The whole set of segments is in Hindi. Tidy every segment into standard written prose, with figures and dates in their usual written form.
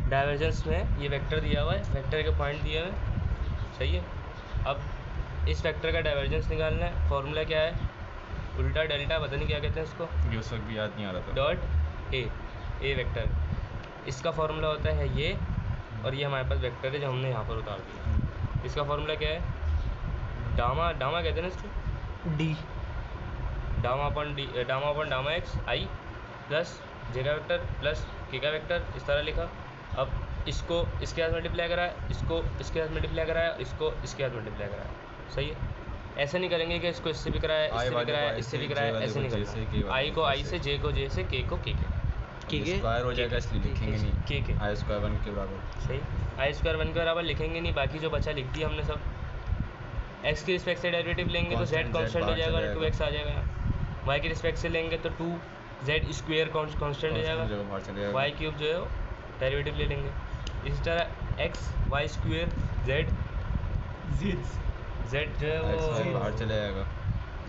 डाइवर्जेंस में ये वेक्टर दिया हुआ है, वेक्टर के पॉइंट दिए हुए हैं, सही है। अब इस वेक्टर का डाइवर्जेंस निकालना है। फॉर्मूला क्या है, उल्टा डेल्टा, पता नहीं क्या कहते हैं इसको, ये उस वक्त भी याद नहीं आ रहा था, डॉट ए वेक्टर, इसका फॉर्मूला होता है ये, और ये हमारे पास वेक्टर है जो हमने यहाँ पर उतार दिया। इसका फॉर्मूला क्या है, डामा कहते हैं ना इसको, डी, डामा अपॉन डामा एक्स आई प्लस जे का वेक्टर प्लस के का वेक्टर, इस तरह लिखा। अब इसको इसके साथ मल्टीप्लाई कराया, इसको इसके साथ मल्टीप्लाई कराया, इसको इसके साथ मल्टीप्लाई कराया, सही है। ऐसे नहीं करेंगे कि इसको इससे भी कराया, इससे भी कराया, इससे भी कराया, ऐसे नहीं करना। आई को आई से, जे को जे से, के को के स्क्वायर हो जाएगा, इसलिए लिखेंगे नहीं के आई स्क्वायर 1 के बराबर, सही। आई स्क्वायर 1 के बराबर लिखेंगे नहीं, बाकी जो बचा लिख दिया हमने सब। एक्स के रिस्पेक्ट से डेरिवेटिव लेंगे तो जेड कांस्टेंट हो जाएगा, 2x आ जाएगा। वाई के रिस्पेक्ट से लेंगे तो 2z स्क्वायर कांस्टेंट हो जाएगा, वाई क्यूब जो है वो डेरिवेटिव ले लेंगे। इसी तरह एक्स वाई स्क्वायर जेड जो है वो बाहर चले जाएगा,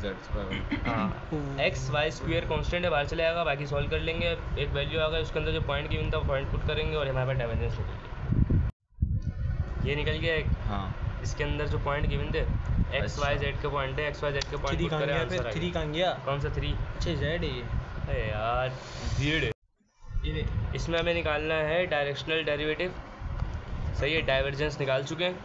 z स्क्वायर, हाँ एक्स वाई स्क्वायर कांस्टेंट है, बाहर चले जाएगा, बाकी सॉल्व कर लेंगे। एक वैल्यू आ गई, उसके अंदर जो पॉइंट गिवन था पॉइंट पुट करेंगे और हमारे पास डाइवर्जेंस निकल गया, ये निकल गया एक। हाँ इसके अंदर जो पॉइंट गिवन थे एक्स वाई जेड के पॉइंट है, एक्स वाई जेड के पॉइंट पुट करें, आंसर आ गया। 3 कहाँ गया, कौन सा 3? अच्छा जेड है ये, अरे यार जेड है। इसमें हमें निकालना है डायरेक्शनल डेरिवेटिव, सही है। डाइवर्जेंस निकाल चुके हैं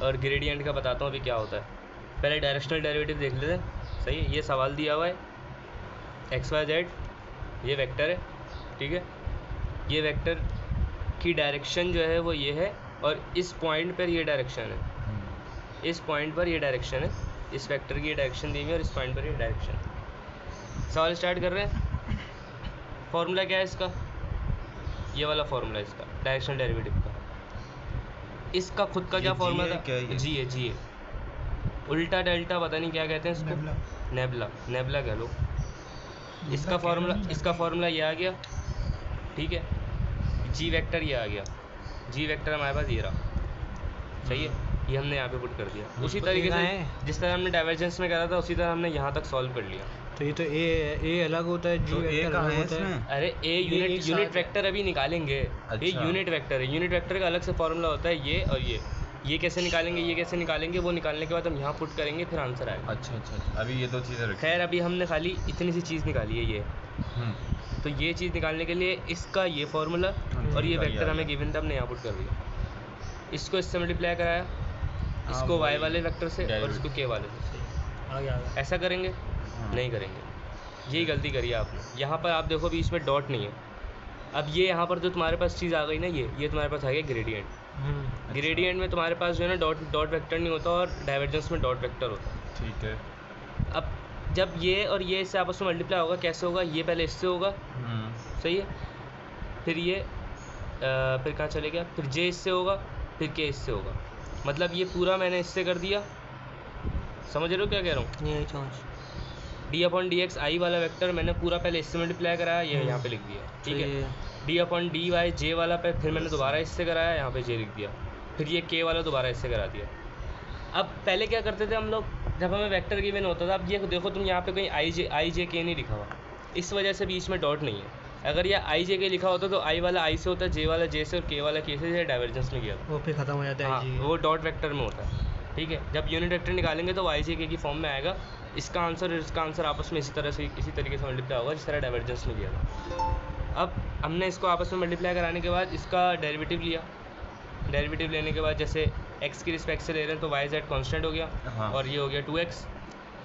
और ग्रेडियंट का बताता हूँ अभी क्या होता है। पहले डायरेक्शनल डेरिवेटिव देख लेते हैं, सही है। ये सवाल दिया हुआ है, एक्स वाई जेड ये वेक्टर है, ठीक है। ये वेक्टर की डायरेक्शन जो है वो ये है, और इस पॉइंट पर ये डायरेक्शन है, इस पॉइंट पर ये डायरेक्शन है, इस वेक्टर की ये डायरेक्शन दी हुई है और इस पॉइंट पर ये डायरेक्शन। सवाल स्टार्ट कर रहे हैं। फॉर्मूला क्या है इसका, ये वाला फॉर्मूला इसका डायरेक्शनल डेरिवेटिव का। इसका खुद का क्या फॉर्मूला था, जी है उल्टा डेल्टा, पता नहीं क्या कहते हैं इसको, नेबला कह लो। इसका फॉर्मूला ये आ गया, ठीक है। जी वेक्टर ये आ गया, जी वेक्टर हमारे पास ये रहा, सही है। ये हमने यहाँ पे पुट कर दिया उसी तरीके से जिस तरह हमने डाइवर्जेंस में करा था, उसी तरह हमने यहाँ तक सॉल्व कर लिया। तो ये तो ए अलग होता है, जी तो वेक्टर अलग होता है। अरे ए यूनिट वेक्टर अभी निकालेंगे। अच्छा। ये यूनिट वेक्टर है, यूनिट वेक्टर का अलग से फॉर्मूला होता है ये, और ये कैसे निकालेंगे, ये कैसे निकालेंगे, वो निकालने के बाद हम यहाँ पुट करेंगे, फिर आंसर आएगा। अच्छा अभी ये दो चीज़ें रखी। खैर अभी हमने खाली इतनी सी चीज़ निकाली है ये, तो ये चीज़ निकालने के लिए इसका ये फार्मूला और ये वेक्टर हमें गिवन था, हमने यहाँ पुट कर दिया। इसको इससे मल्टीप्लाई कराया, इसको वाई वाले वेक्टर से और इसको के वाले से। ऐसा करेंगे? नहीं करेंगे, यही गलती करी आपने। यहाँ पर आप देखो बीच में डॉट नहीं है। अब ये यहाँ पर जो तुम्हारे पास चीज़ आ गई ना, ये तुम्हारे पास आ गया ग्रेडियंट। ग्रेडियंट में तुम्हारे पास जो है ना डॉट वेक्टर नहीं होता, और डाइवर्जेंस में डॉट वेक्टर होता है। ठीक है। अब जब ये और ये इससे आपस में मल्टीप्लाई होगा, कैसे होगा? ये पहले इससे होगा, सही है, फिर ये फिर कहाँ चले गया, फिर जे इससे होगा, फिर के इससे होगा। मतलब ये पूरा मैंने इससे कर दिया, समझ रहे हो क्या कह रहा हूँ? d/dx आई वाला वेक्टर मैंने पूरा पहले इससे मल्टीप्लाई कराया, ये यहाँ पे लिख दिया, ठीक है। d/dy जे वाला पे फिर मैंने दोबारा इससे कराया, यहाँ पे जे लिख दिया, फिर ये के वाला दोबारा इससे करा दिया। अब पहले क्या करते थे हम लोग, जब हमें वेक्टर गिवन होता था, अब ये देखो तुम यहाँ पे कहीं आई जे के नहीं लिखा हुआ, इस वजह से बीच में डॉट नहीं है। अगर ये आई जे के लिखा होता तो आई वाला आई से होता, जे वाला जे से और के वाला के से, डाइवर्जेंस में गया था, वो फिर खत्म हो जाता है। हाँ, वो डॉट वेक्टर में होता है, ठीक है। जब यूनिट वेक्टर निकालेंगे तो वाई जे के की फॉर्म में आएगा। इसका आंसर और इसका आंसर आपस में इसी तरीके से मल्टीप्लाई होगा जिस तरह डाइवर्जेंस में किया था। अब हमने इसको आपस में मल्टीप्लाई कराने के बाद इसका डेरिवेटिव लिया। डेरिवेटिव लेने के बाद जैसे x की रिस्पेक्ट से ले रहे हैं तो वाई जेड कॉन्स्टेंट हो गया, हाँ। और ये हो गया 2x।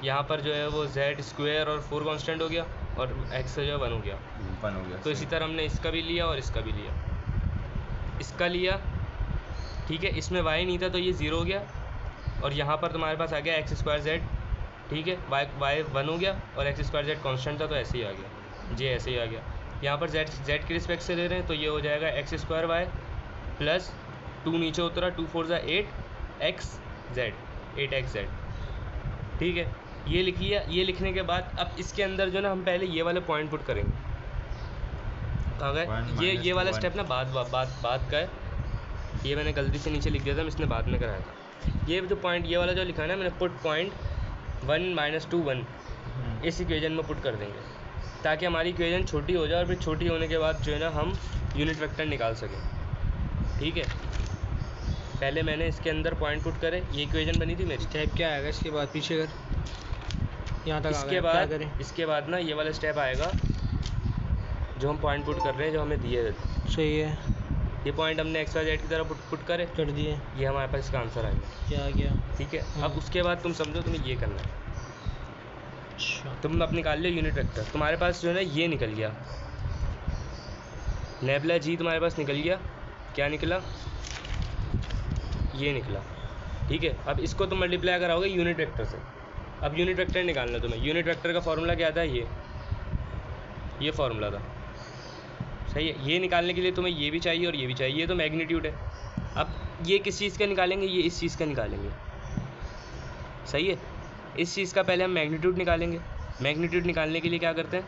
यहाँ पर जो है वो जेड स्क्वायर और 4 कॉन्स्टेंट हो गया, और x जो है 1 हो गया। तो इसी तरह हमने इसका भी लिया और इसका भी लिया, इसका लिया, ठीक है। इसमें y नहीं था तो ये 0 हो गया, और यहाँ पर तुम्हारे पास आ गया एक्स स्क्वायर जेड, ठीक है। वाई 1 हो गया और एक्स स्क्वायर जेड कॉन्स्टेंट था तो ऐसे ही आ गया, जे ऐसे ही आ गया। यहाँ पर जेड की रिस्पेक्ट से ले रहे हैं तो ये हो जाएगा एक्स स्क्वायर वाई प्लस 2 नीचे उतरा, 2 4 जा 8x z, ठीक है। ये लिख लिया। ये लिखने के बाद अब इसके अंदर जो ना हम पहले ये वाले पॉइंट पुट करेंगे। कहाँ गए? ये वाला स्टेप ना बाद का है, ये मैंने गलती से नीचे लिख दिया था, इसने बाद में कराया था। ये जो पॉइंट ये वाला जो लिखा है ना मैंने, पुट पॉइंट 1 - 2 1 इस इक्वेशन में पुट कर देंगे, ताकि हमारी इक्वेशन छोटी हो जाए, और फिर छोटी होने के बाद जो है ना हम यूनिट वेक्टर निकाल सकें। ठीक है, पहले मैंने इसके अंदर पॉइंट पुट करे, ये इक्वेशन बनी थी मेरी। स्टेप क्या आएगा इसके बाद? पीछे कर, यहाँ तक आ इसके गया, बाद क्या करें? इसके बाद ना ये वाला स्टेप आएगा जो हम पॉइंट पुट कर रहे हैं, जो हमें दिए। सही है, ये पॉइंट हमने एक्स वाई जेड की तरह पुट करे, कर दिए। ये हमारे पास इसका आंसर आएगा। क्या आ गया? ठीक है, अब उसके बाद तुम समझो तुम्हें ये करना है। अच्छा, तुम अब निकाल लो यूनिट वेक्टर। तुम्हारे पास जो है ना ये निकल गया, नेबुला जी तुम्हारे पास निकल गया। क्या निकला? ये निकला। ठीक है, अब इसको तुम मल्टीप्लाई कराओगे यूनिट वेक्टर से। अब यूनिट वेक्टर निकालना तुम्हें। यूनिट वेक्टर का फॉर्मूला क्या था? ये फॉर्मूला था। सही है, ये निकालने के लिए तुम्हें ये भी चाहिए और ये भी चाहिए। ये तो मैग्नीट्यूड है। अब ये किस चीज़ का निकालेंगे? ये इस चीज़ का निकालेंगे। सही है, इस चीज़ का पहले हम मैग्नीट्यूड निकालेंगे। मैग्नीट्यूड निकालने के लिए क्या करते हैं?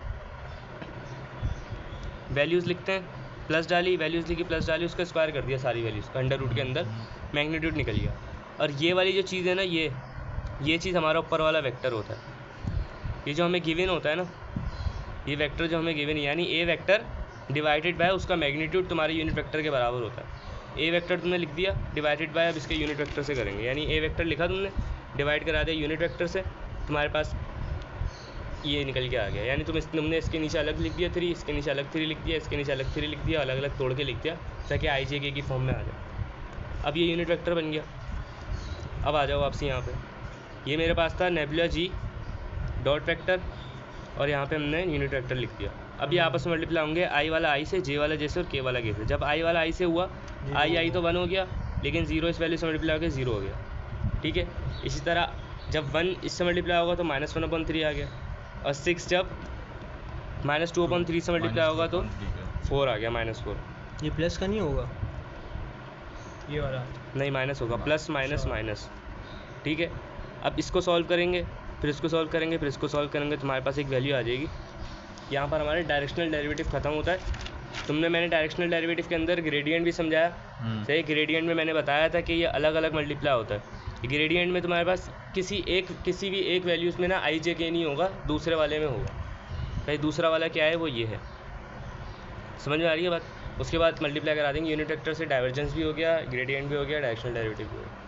वैल्यूज़ लिखते हैं, प्लस डाली, वैल्यूज़ लिखी, प्लस डाली, उसका स्क्वायर कर दिया सारी वैल्यूज़ का, अंडर रूट के अंदर मैग्नीट्यूड निकल गया। और ये वाली जो चीज़ है ना, ये चीज़ हमारा ऊपर वाला वेक्टर होता है। ये जो हमें गिवन होता है ना, ये वेक्टर जो हमें गिवन, यानी ए वेक्टर डिवाइडेड बाय उसका मैग्नीट्यूड तुम्हारे यूनिट वेक्टर के बराबर होता है। ए वेक्टर तुमने लिख दिया डिवाइडेड बाय, अब इसके यूनिट वेक्टर से करेंगे, यानी ए वेक्टर लिखा तुमने, डिवाइड करा दिया यूनिट वेक्टर से, तुम्हारे पास ये निकल के आ गया। यानी तुमने इसके नीचे अलग लिख दिया 3, इसके नीचे अलग 3 लिख दिया, इसके नीचे अलग 3 लिख दिया, अलग अलग तोड़ के लिख दिया ताकि आई जे के की फॉर्म में आ जाए। अब ये यूनिट वेक्टर बन गया। अब आ जाओ वापसी यहाँ पे। ये मेरे पास था नेबुला जी डॉट वेक्टर, और यहाँ पे हमने यूनिट वेक्टर लिख दिया। अब ये आपस में मल्टीप्लाई होंगे, आई वाला आई से, जे वाला जे से और के वाला के से। जब आई वाला आई से हुआ, आई तो 1 हो गया, लेकिन 0 इस वैल्यू से मल्टीप्लाई होकर 0 हो गया। ठीक है, इसी तरह जब 1 इससे मल्टीप्लाई होगा तो -1/3 आ गया, और 6 जब -2/3 से मल्टीप्लाई होगा तो 4 आ गया, -4। ये प्लस का नहीं होगा? ये वाला नहीं, माइनस होगा, प्लस माइनस माइनस। ठीक है, अब इसको सॉल्व करेंगे, फिर इसको सॉल्व करेंगे, फिर इसको सॉल्व करेंगे, तुम्हारे पास एक वैल्यू आ जाएगी। यहाँ पर हमारे डायरेक्शनल डेरिवेटिव ख़त्म होता है। मैंने डायरेक्शनल डेरिवेटिव के अंदर ग्रेडियंट भी समझाया। सही, ग्रेडियंट में मैंने बताया था कि ये अलग अलग मल्टीप्लाई होता है। ग्रेडियंट में तुम्हारे पास किसी भी एक वैल्यूज़ में ना आई जे के नहीं होगा, दूसरे वाले में होगा। भाई दूसरा वाला क्या है? वो ये है। समझ में आ रही है बात? उसके बाद मल्टीप्लाई करा देंगे यूनिट वेक्टर से, डाइवर्जेंस भी हो गया, ग्रेडियंट भी हो गया, डायरेक्शनल डेरिवेटिव भी हो गया।